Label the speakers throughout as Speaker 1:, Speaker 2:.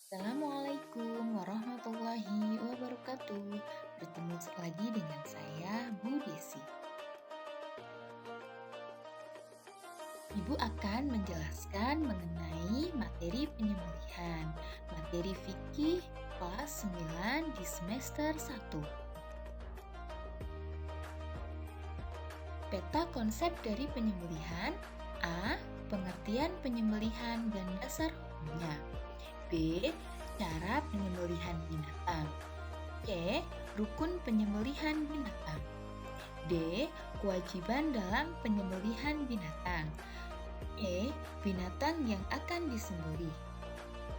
Speaker 1: Assalamualaikum warahmatullahi wabarakatuh. Bertemu lagi dengan saya, Bu Desi. Ibu akan menjelaskan mengenai materi penyembelihan, materi fikih kelas 9 di semester 1. Peta konsep dari penyembelihan: A. Pengertian penyembelihan dan dasar hukumnya. B. Cara penyembelihan binatang. C. Rukun penyembelihan binatang. D. Kewajiban dalam penyembelihan binatang. E. Binatang yang akan disembelih.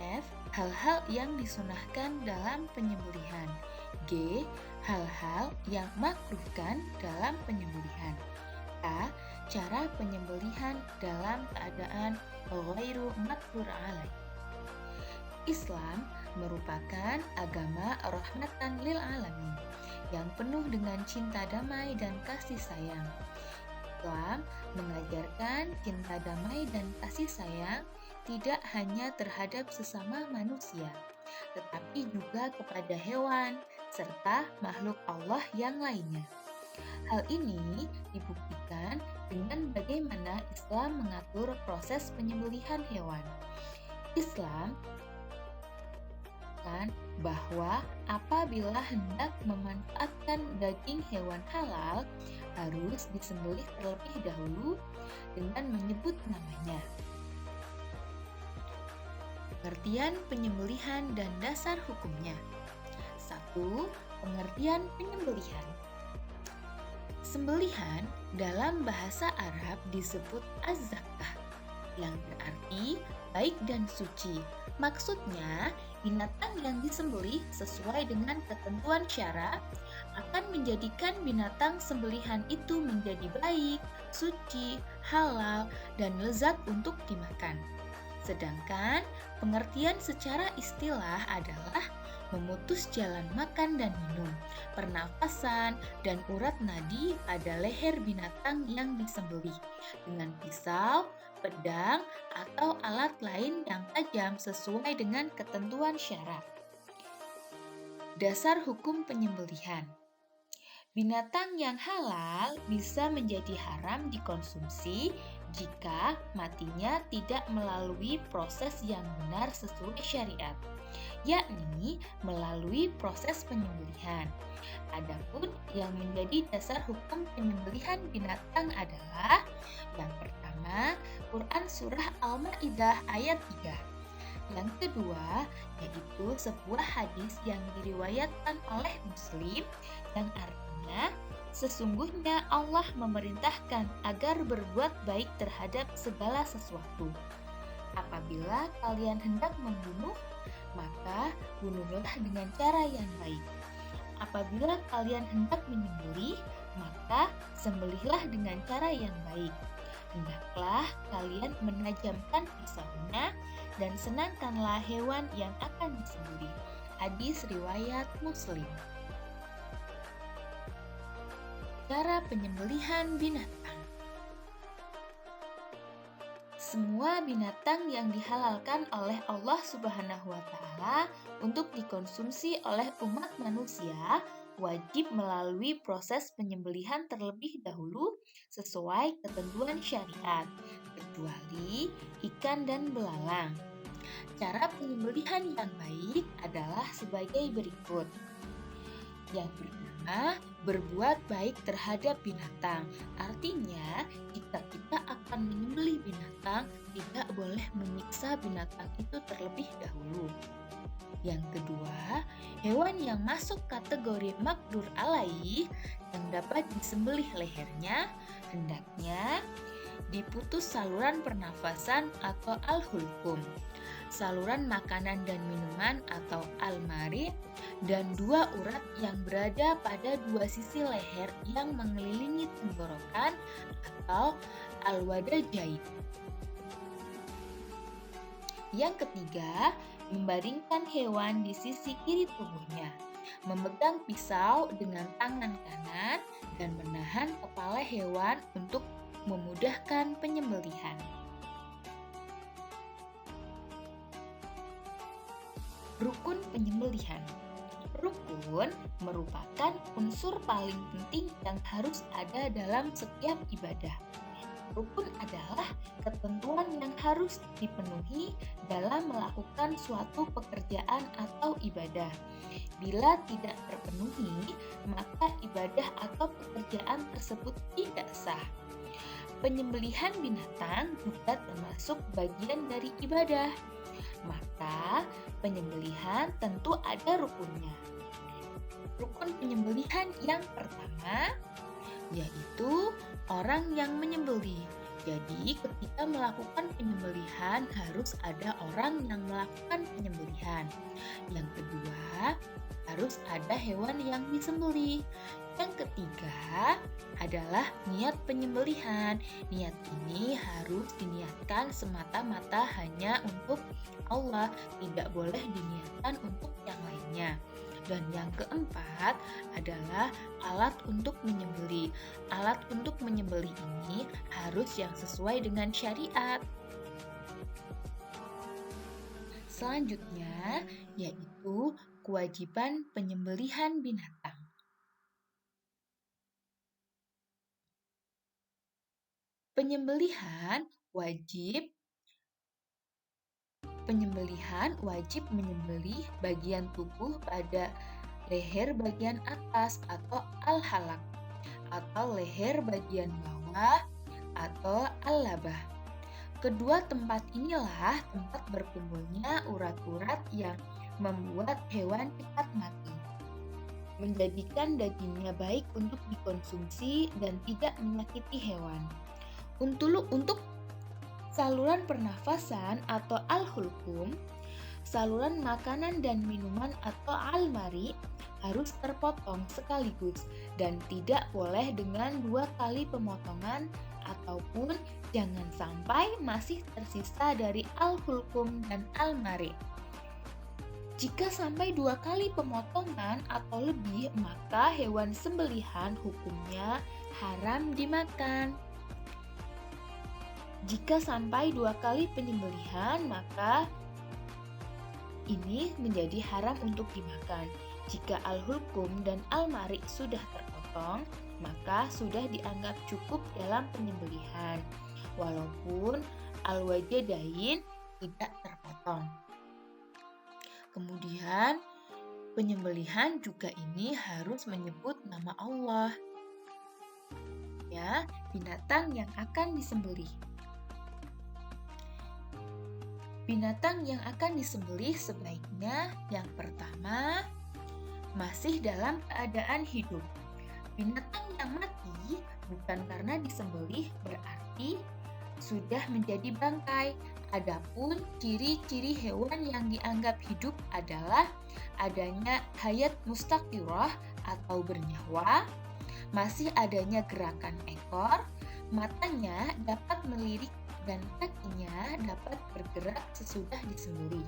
Speaker 1: F. Hal-hal yang disunahkan dalam penyembelihan. G. Hal-hal yang makruhkan dalam penyembelihan. A. Cara penyembelihan dalam keadaan ghairu maqdur alaih. Islam merupakan agama rahmatan lil alamin yang penuh dengan cinta damai dan kasih sayang. Islam mengajarkan cinta damai dan kasih sayang tidak hanya terhadap sesama manusia, tetapi juga kepada hewan serta makhluk Allah yang lainnya. Hal ini dibuktikan dengan bagaimana Islam mengatur proses penyembelihan hewan. Islam bahwa apabila hendak memanfaatkan daging hewan halal harus disembelih terlebih dahulu dengan menyebut namanya. Pengertian penyembelihan dan dasar hukumnya. 1. Pengertian penyembelihan. Sembelihan dalam bahasa Arab disebut az-zakah, yang berarti baik dan suci. Maksudnya, binatang yang disembelih sesuai dengan ketentuan syara akan menjadikan binatang sembelihan itu menjadi baik, suci, halal, dan lezat untuk dimakan. Sedangkan pengertian secara istilah adalah memutus jalan makan dan minum, pernafasan, dan urat nadi pada leher binatang yang disembelih dengan pisau, pedang, atau alat lain yang tajam sesuai dengan ketentuan syara. Dasar hukum penyembelihan. Binatang yang halal bisa menjadi haram dikonsumsi jika matinya tidak melalui proses yang benar sesuai syariat, yakni melalui proses penyembelihan. Adapun yang menjadi dasar hukum penyembelihan binatang adalah yang pertama, Quran Surah Al-Ma'idah ayat 3. Yang kedua, yaitu sebuah hadis yang diriwayatkan oleh Muslim yang artinya, sesungguhnya Allah memerintahkan agar berbuat baik terhadap segala sesuatu. Apabila kalian hendak membunuh, maka bunuhlah dengan cara yang baik. Apabila kalian hendak menyembelih, maka sembelihlah dengan cara yang baik. Hendaklah kalian menajamkan pisaunya dan senangkanlah hewan yang akan disembelih. Hadis riwayat Muslim. Cara penyembelihan binatang. Semua binatang yang dihalalkan oleh Allah Subhanahu wa Ta'ala untuk dikonsumsi oleh umat manusia wajib melalui proses penyembelihan terlebih dahulu sesuai ketentuan syariat, kecuali ikan dan belalang. Cara penyembelihan yang baik adalah sebagai berikut. Yang pertama, berbuat baik terhadap binatang. Artinya, jika kita akan menyembelih binatang, tidak boleh menyiksa binatang itu terlebih dahulu. Yang kedua, hewan yang masuk kategori maqdur alaih yang dapat disembelih lehernya hendaknya diputus saluran pernafasan atau al-hulqum, saluran makanan dan minuman atau al-mari, dan dua urat yang berada pada dua sisi leher yang mengelilingi tenggorokan atau al-wadajain. Yang ketiga, membaringkan hewan di sisi kiri tubuhnya, memegang pisau dengan tangan kanan, dan menahan kepala hewan untuk memudahkan penyembelihan. Rukun penyembelihan. Rukun merupakan unsur paling penting yang harus ada dalam setiap ibadah. Rukun adalah ketentuan yang harus dipenuhi dalam melakukan suatu pekerjaan atau ibadah. Bila tidak terpenuhi, maka ibadah atau pekerjaan tersebut tidak sah. Penyembelihan binatang juga termasuk bagian dari ibadah. Maka, penyembelihan tentu ada rukunnya. Rukun penyembelihan yang pertama yaitu orang yang menyembelih. Jadi, ketika melakukan penyembelihan harus ada orang yang melakukan penyembelihan. Yang kedua, harus ada hewan yang disembelih. Yang ketiga adalah niat penyembelihan. Niat ini harus diniatkan semata-mata hanya untuk Allah, tidak boleh diniatkan untuk yang lainnya. Dan yang keempat adalah alat untuk menyembelih. Alat untuk menyembelih ini harus yang sesuai dengan syariat. Selanjutnya yaitu kewajiban penyembelihan binatang. Penyembelihan wajib menyembelih bagian tubuh pada leher bagian atas atau al-halak, atau leher bagian bawah atau al-labah. Kedua tempat inilah tempat berkumpulnya urat-urat yang membuat hewan cepat mati, menjadikan dagingnya baik untuk dikonsumsi dan tidak menyakiti hewan. Untuk saluran pernafasan atau al-hulqum, saluran makanan dan minuman atau al-mari harus terpotong sekaligus dan tidak boleh dengan 2 kali pemotongan ataupun jangan sampai masih tersisa dari al-hulqum dan al-mari. Jika sampai 2 kali pemotongan atau lebih, maka hewan sembelihan hukumnya haram dimakan. Jika sampai 2 kali penyembelihan, maka ini menjadi haram untuk dimakan. Jika al-hulqum dan al-mari sudah terpotong, maka sudah dianggap cukup dalam penyembelihan, walaupun al-wajadain tidak terpotong. Kemudian, penyembelihan juga ini harus menyebut nama Allah. Ya, binatang yang akan disembelih. Binatang yang akan disembelih sebaiknya yang pertama masih dalam keadaan hidup. Binatang yang mati bukan karena disembelih berarti sudah menjadi bangkai. Adapun ciri-ciri hewan yang dianggap hidup adalah adanya hayat mustaqirah atau bernyawa, masih adanya gerakan ekor, matanya dapat melirik dan kakinya dapat bergerak sesudah disembelih.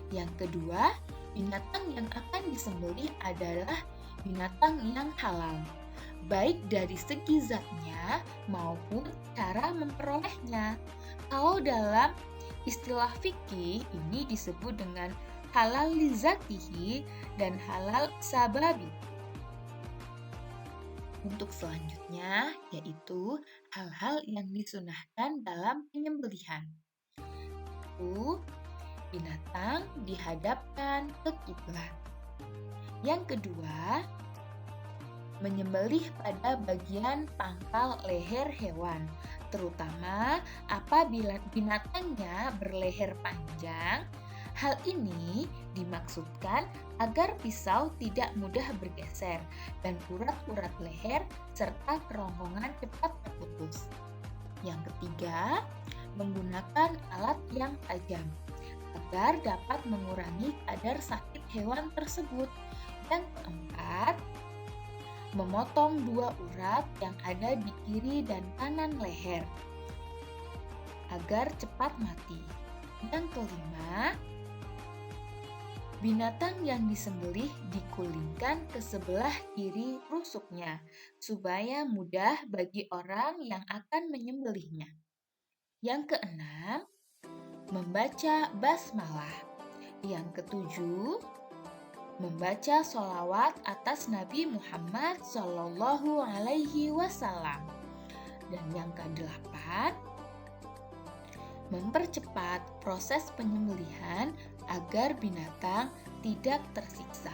Speaker 1: Yang kedua, binatang yang akan disembelih adalah binatang yang halal, baik dari segi zatnya maupun cara memperolehnya. Kalau dalam istilah fikih ini disebut dengan halal lizatihi dan halal sababi. Untuk selanjutnya yaitu hal-hal yang disunahkan dalam penyembelihan. Itu binatang dihadapkan ke kiblat. Yang kedua, menyembelih pada bagian pangkal leher hewan, terutama apabila binatangnya berleher panjang. Hal ini dimaksudkan agar pisau tidak mudah bergeser dan urat-urat leher serta kerongkongan cepat terputus. Yang ketiga, menggunakan alat yang tajam agar dapat mengurangi kadar sakit hewan tersebut. Yang keempat, memotong 2 urat yang ada di kiri dan kanan leher agar cepat mati. Yang kelima, binatang yang disembelih dikulingkan ke sebelah kiri rusuknya supaya mudah bagi orang yang akan menyembelihnya. Yang keenam, membaca basmalah. Yang ketujuh, membaca sholawat atas Nabi Muhammad Sallallahu Alaihi Wasallam. Dan yang kedelapan, mempercepat proses penyembelihan agar binatang tidak tersiksa.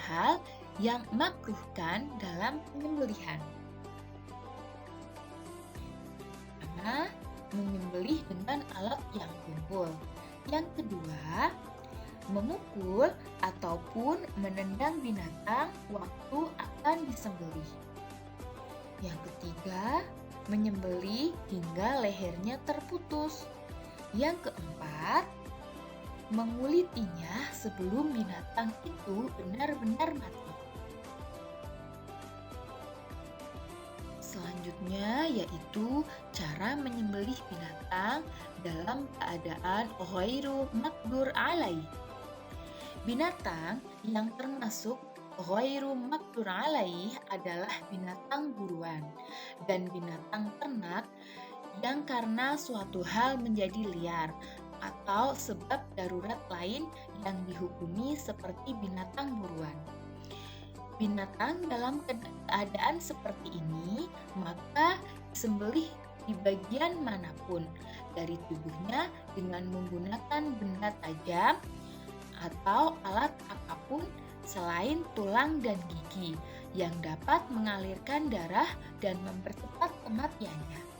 Speaker 1: Hal yang makruhkan dalam penyembelihan. Pertama, menyembelih dengan alat yang tumpul. Yang kedua, memukul ataupun menendang binatang waktu akan disembelih. Yang ketiga, menyembelih hingga lehernya terputus. Yang keempat, mengulitinya sebelum binatang itu benar-benar mati. Selanjutnya yaitu cara menyembelih binatang dalam keadaan ghairu maqdur alaih. Binatang yang termasuk ghairu maqdur alaih adalah binatang buruan dan binatang ternak yang karena suatu hal menjadi liar atau sebab darurat lain yang dihukumi seperti binatang buruan. Binatang dalam keadaan seperti ini maka disembelih di bagian manapun dari tubuhnya dengan menggunakan benda tajam atau alat apapun selain tulang dan gigi yang dapat mengalirkan darah dan mempercepat kematiannya.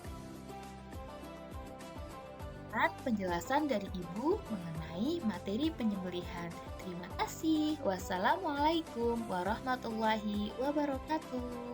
Speaker 1: Penjelasan dari Ibu mengenai materi penyembelihan. Terima kasih. Wassalamualaikum warahmatullahi wabarakatuh.